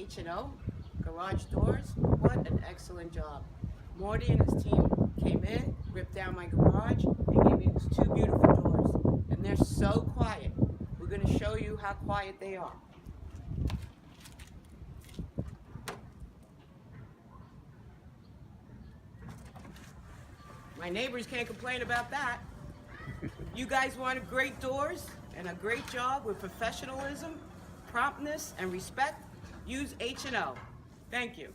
H&O Garage Doors. What an excellent job. Mordi and his team came in, ripped down my garage, and gave me these two beautiful doors. And they're so quiet. We're going to show you how quiet they are. My neighbors can't complain about that. You guys wanted great doors and a great job with professionalism, promptness, and respect? Use H&O. Thank you.